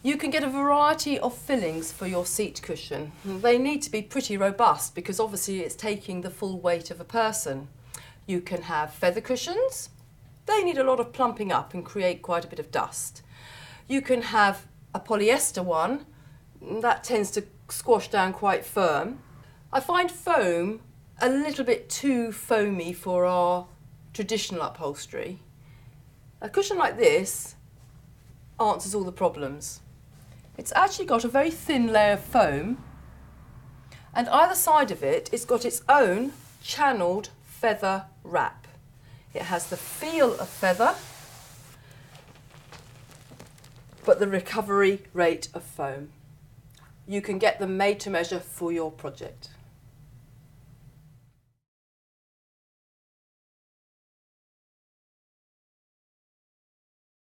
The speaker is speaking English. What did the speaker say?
You can get a variety of fillings for your seat cushion. They need to be pretty robust because obviously it's taking the full weight of a person. You can have feather cushions. They need a lot of plumping up and create quite a bit of dust. You can have a polyester one. That tends to squash down quite firm. I find foam a little bit too foamy for our traditional upholstery. A cushion like this answers all the problems. It's actually got a very thin layer of foam, and either side of it, it's got its own channeled feather wrap. It has the feel of feather, but the recovery rate of foam. You can get them made to measure for your project.